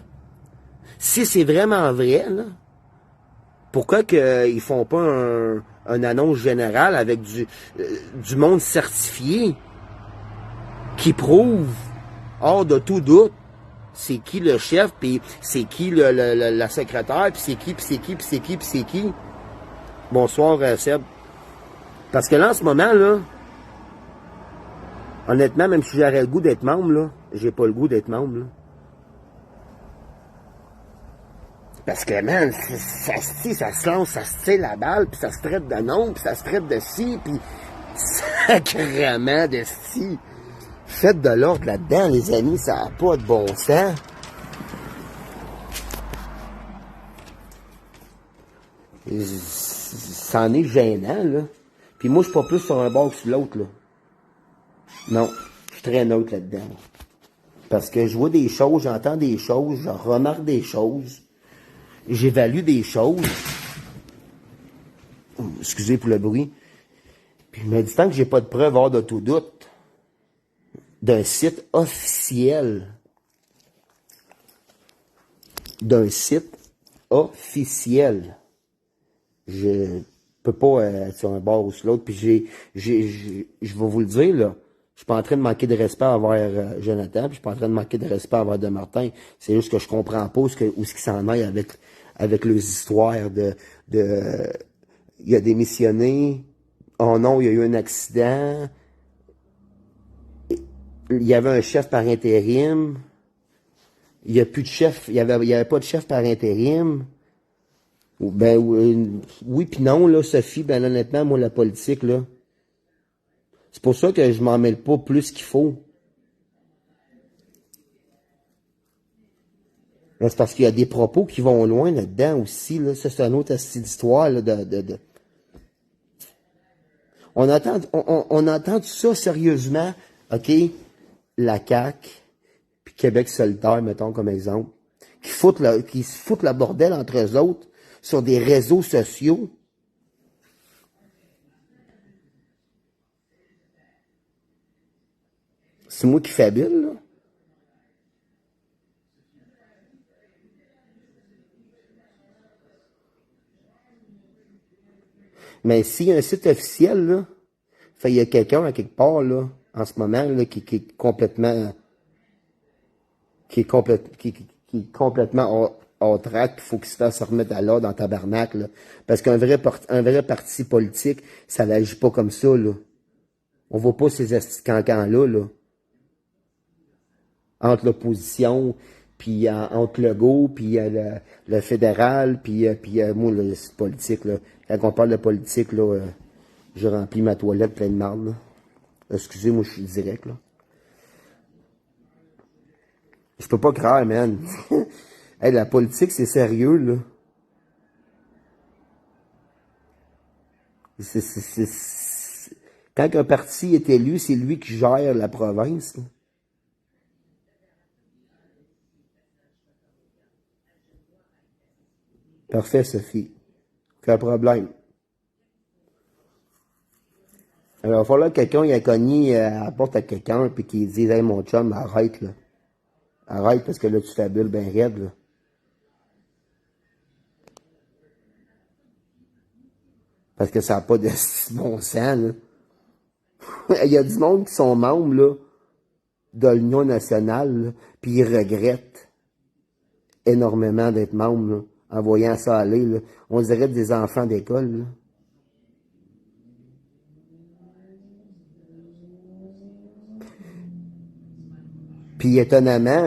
si c'est vraiment vrai, là, pourquoi qu'ils font pas une annonce générale avec du monde certifié qui prouve, hors de tout doute, c'est qui le chef, puis c'est qui la secrétaire, puis c'est qui, puis c'est qui, puis c'est qui, puis c'est qui. Bonsoir, Seb. Parce que là, en ce moment, là, honnêtement, même si j'aurais le goût d'être membre, là, j'ai pas le goût d'être membre, là. Parce que, man, ça se lance, ça se tire la balle, puis ça se traite de nom, puis ça se traite de ci, puis sacrément de ci. Faites de l'ordre là-dedans, les amis, ça n'a pas de bon sens. Ça en est gênant, là. Puis moi, je suis pas plus sur un bord que sur l'autre, là. Non, je suis très neutre là-dedans. Parce que je vois des choses, j'entends des choses, je remarque des choses. J'évalue des choses. Excusez pour le bruit. Puis je me dis tant que j'ai pas de preuve hors de tout doute d'un site officiel. Je peux pas être sur un bord ou sur l'autre. Puis je vais vous le dire, là. Je suis pas en train de manquer de respect envers Jonathan, puis je suis pas en train de manquer de respect envers De Martin. C'est juste que je comprends pas où ce qui s'en aille avec les histoires il a démissionné. Oh non, il y a eu un accident. Il y avait un chef par intérim. il n'y a plus de chef, il y avait pas de chef par intérim. Oui puis non, là, Sophie, ben honnêtement, moi, la politique, là, c'est pour ça que je m'en mêle pas plus qu'il faut. Ben, c'est parce qu'il y a des propos qui vont loin là-dedans aussi, là. Ça, c'est une autre histoire, là, On entend tout ça sérieusement, OK? La CAQ, puis Québec solidaire, mettons comme exemple, qui se foutent la bordel entre eux autres sur des réseaux sociaux. C'est moi qui fabule, là. Mais s'il y a un site officiel, là, il y a quelqu'un à quelque part, là, en ce moment, là, qui est complètement hors track, il faut qu'il se fasse remettre à l'ordre dans tabarnak, là. Parce qu'un vrai parti politique, ça n'agit pas comme ça, là. On voit pas ces cancans-là, là. Entre l'opposition, puis entre Legault, puis le fédéral, puis moi, là, c'est politique, là. Quand on parle de politique, là, je remplis ma toilette pleine de marde, là. Excusez, moi, je suis direct, là. Je peux pas croire, man. Hey, la politique, c'est sérieux, là. Quand un parti est élu, c'est lui qui gère la province, là. Parfait, Sophie. Aucun problème. Alors, il va falloir que quelqu'un ait cogné à la porte à quelqu'un puis qu'il dise « Hey, mon chum, arrête, là. Arrête, parce que là, tu fabules bien raide, là. » Parce que ça n'a pas de bon sens, là. Il y a du monde qui sont membres, là, de l'Union nationale, puis ils regrettent énormément d'être membres, là, en voyant ça aller, là. On dirait des enfants d'école, là. Puis étonnamment,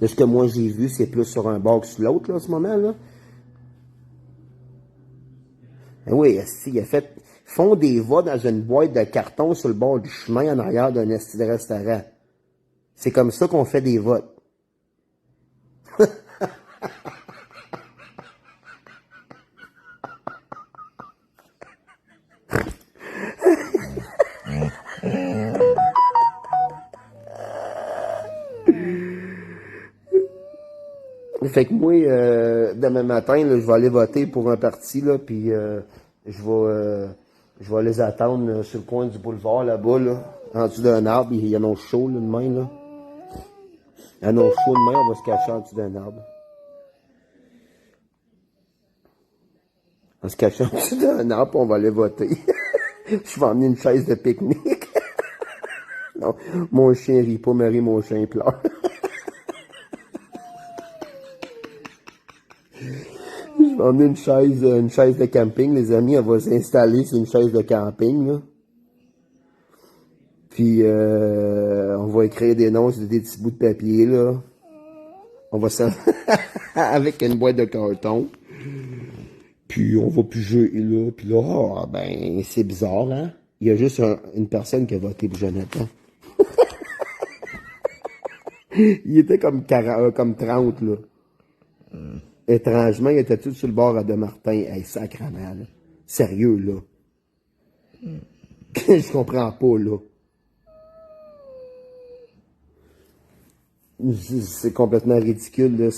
de ce que moi j'ai vu, c'est plus sur un bord que sur l'autre, là, en ce moment, là. Oui, il a fait... font des voix dans une boîte de carton sur le bord du chemin en arrière d'un esti de restaurant. C'est comme ça qu'on fait des votes. Fait que moi, demain matin, là, je vais aller voter pour un parti, là, puis je vais les attendre sur le coin du boulevard, là-bas, là, en dessous d'un arbre. Il y en a chaud, là, demain, là. Il y en a chaud demain, on va se cacher en dessous d'un arbre. On va se cacher en dessous d'un arbre, on va aller voter. Je vais emmener une chaise de pique-nique. Non, mon chien rit pas, Marie, mon chien pleure. Je vais emmener une chaise de camping, les amis. Elle va s'installer sur une chaise de camping, là. Puis, on va écrire des noms sur des petits bouts de papier, là. On va s'en... avec une boîte de carton. Puis, on va piger, là. Puis là, oh, ben, c'est bizarre, hein. Il y a juste une personne qui a voté pour Jonathan. Il était comme 30, là. Étrangement, il était tout sur le bord à Demartin. Hey, sacrément, là. Sérieux, là. Je comprends pas, là. C'est complètement ridicule, là.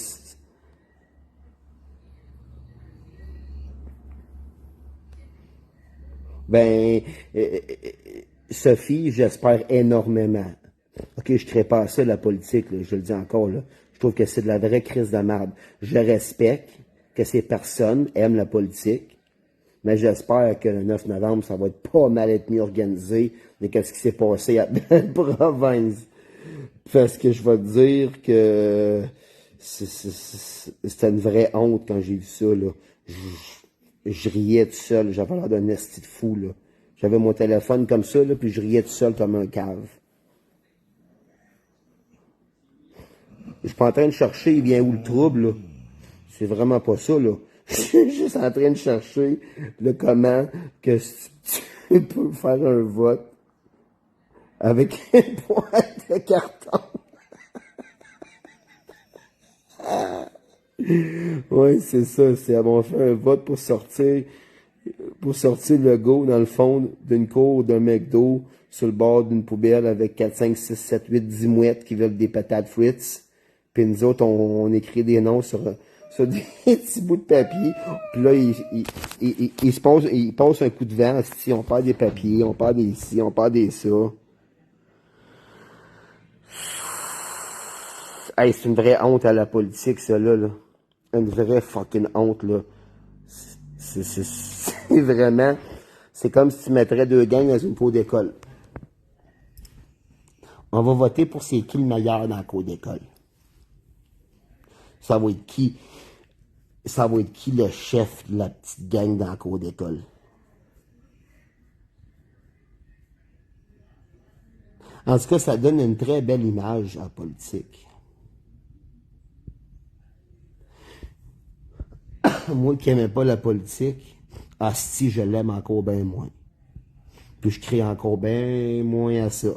Ben, Sophie, j'espère énormément. OK, je ne crée pas ça, la politique, là, je le dis encore, là. Je trouve que c'est de la vraie crise de merde. Je respecte que ces personnes aiment la politique, mais j'espère que le 9 novembre, ça va être pas mal être mieux organisé de ce qui s'est passé à la province. Parce que je vais te dire que c'était une vraie honte quand j'ai vu ça, là. Je riais tout seul, j'avais l'air d'un esti de fou, là. J'avais mon téléphone comme ça, là, puis je riais tout seul comme un cave. Je suis pas en train de chercher, il vient où le trouble, là. C'est vraiment pas ça, là. Je suis juste en train de chercher le comment que tu peux faire un vote avec une boîte de carton. Oui, c'est ça. C'est on fait un vote pour sortir le go dans le fond d'une cour d'un McDo sur le bord d'une poubelle avec 4, 5, 6, 7, 8, 10 mouettes qui veulent des patates frites. Puis nous autres, on écrit des noms sur des petits bouts de papier. Puis là, il passe un coup de vent. Si on perd des papiers, on perd des ci, on perd des ça. Hey, c'est une vraie honte à la politique, ça, là. Une vraie fucking honte, là. C'est vraiment... C'est comme si tu mettrais deux gangs dans une cour d'école. On va voter pour c'est qui le meilleur dans la cour d'école. Ça va être qui? Ça va être qui le chef de la petite gang dans la cour d'école? En tout cas, ça donne une très belle image en politique. Moi qui n'aimais pas la politique, asti, je l'aime encore bien moins. Puis je crie encore bien moins à ça.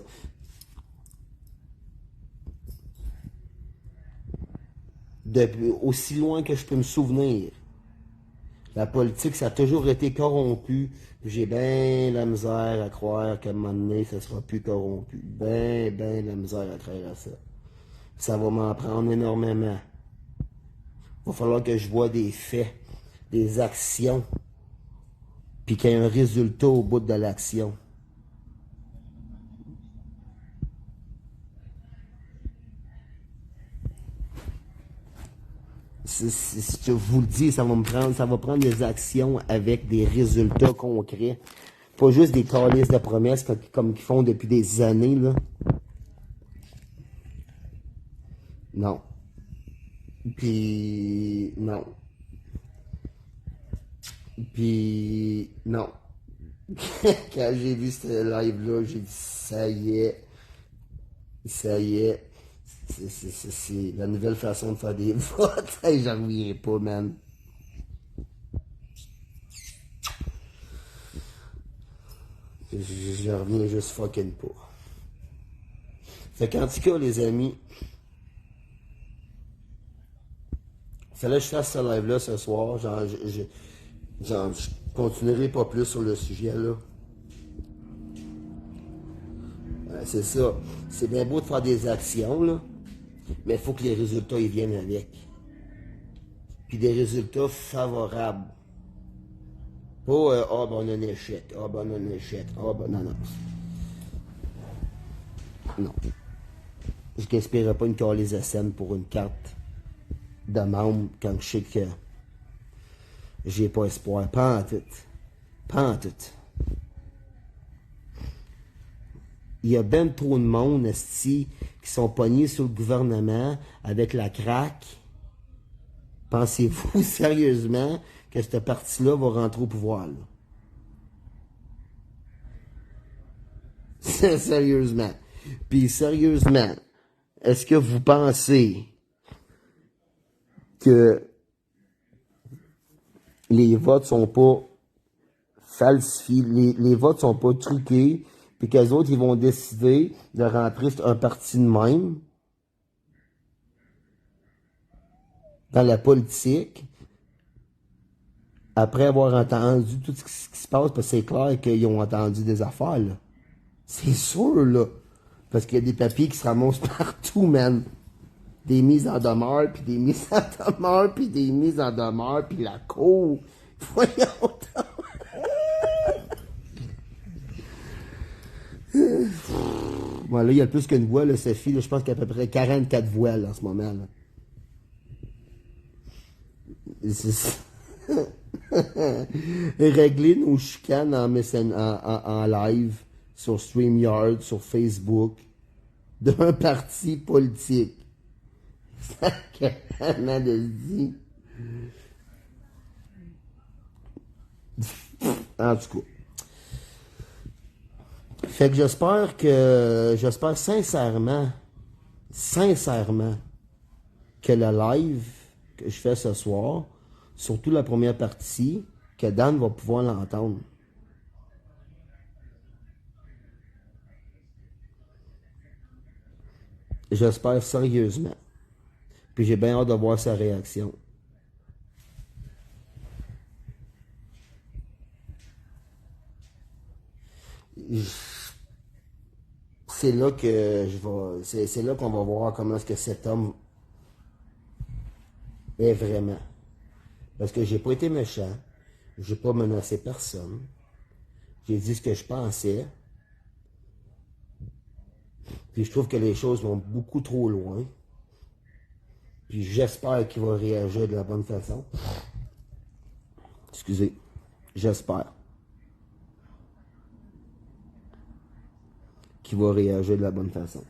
Depuis aussi loin que je peux me souvenir, la politique, ça a toujours été corrompu. J'ai bien la misère à croire qu'à un moment donné, ça sera plus corrompu. Ben la misère à croire à ça. Ça va m'en prendre énormément. Il va falloir que je vois des faits, des actions, puis qu'il y ait un résultat au bout de l'action. Je vous le dis, ça va prendre des actions avec des résultats concrets. Pas juste des calices de promesses comme qu'ils font depuis des années, là. Non. Puis, non. Puis, non. Quand j'ai vu ce live-là, j'ai dit, ça y est. Ça y est. C'est la nouvelle façon de faire des votes. Hey, j'en reviens pas, man. Je reviens juste fucking pas. Fait qu'en tout cas, les amis, fallait que je fasse ce live-là ce soir. Je continuerai pas plus sur le sujet, là. C'est ça. C'est bien beau de faire des actions, là. Mais il faut que les résultats ils viennent avec. Puis des résultats favorables. Pas, ben on a un échec. Ben on a un échec. Ben non. Non. Je n'inspirerai pas une calice de scène pour une carte de membre quand je sais que j'ai pas espoir. Pas en tout. Pas en tout. Il y a ben trop de monde, esti, qui sont pognés sur le gouvernement avec la craque. Pensez-vous sérieusement que cette partie-là va rentrer au pouvoir, là? Sérieusement. Puis sérieusement, est-ce que vous pensez que les votes sont pas falsifiés, les votes sont pas truqués, puis qu'eux autres, ils vont décider de rentrer un parti de même dans la politique après avoir entendu tout ce qui se passe, parce que c'est clair qu'ils ont entendu des affaires, là. C'est sûr, là. Parce qu'il y a des papiers qui se ramassent partout, man. Des mises en demeure, puis des mises en demeure, puis des mises en demeure, puis la cour. Voyons. Bon, là, il y a plus qu'une voix, là, Sophie. Là, je pense qu'il y a à peu près 44 voix, là, en ce moment, là. Régler nos chicanes en live, sur StreamYard, sur Facebook, d'un parti politique. Ça carrément de dit. En tout cas. Fait que j'espère sincèrement que le live que je fais ce soir, surtout la première partie, que Dan va pouvoir l'entendre. J'espère sérieusement. Puis j'ai bien hâte de voir sa réaction. C'est là que c'est là qu'on va voir comment est-ce que cet homme est vraiment. Parce que j'ai pas été méchant, j'ai pas menacé personne, j'ai dit ce que je pensais, puis je trouve que les choses vont beaucoup trop loin, puis j'espère qu'il va réagir de la bonne façon. Excusez, j'espère qu'il va réagir de la bonne façon.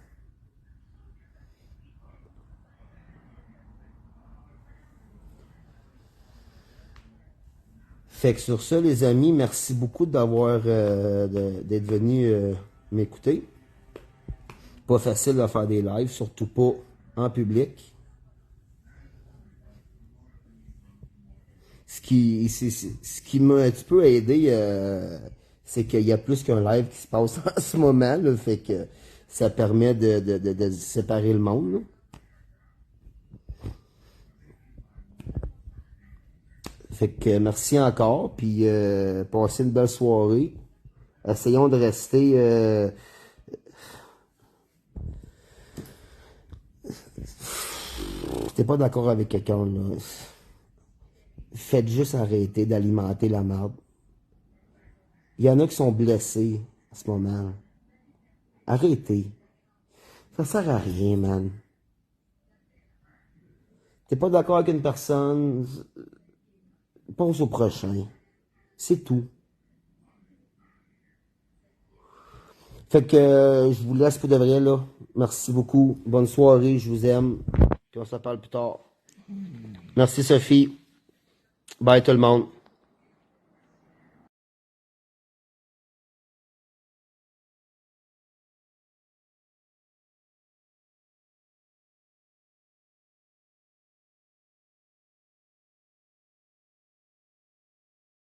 Fait que sur ça, les amis, merci beaucoup d'avoir d'être venus m'écouter. Pas facile de faire des lives, surtout pas en public. Ce qui m'a un petit peu aidé, c'est qu'il y a plus qu'un live qui se passe en ce moment, là, fait que ça permet de séparer le monde, là. Fait que merci encore, puis passez une belle soirée. Essayons de rester... T'es pas d'accord avec quelqu'un, là. Faites juste arrêter d'alimenter la merde. Il y en a qui sont blessés à ce moment. Arrêtez. Ça sert à rien, man. T'es pas d'accord avec une personne, pense au prochain. C'est tout. Fait que je vous laisse pour de vrai, là. Merci beaucoup. Bonne soirée, je vous aime. Puis on se parle plus tard. Merci Sophie. Bye tout le monde.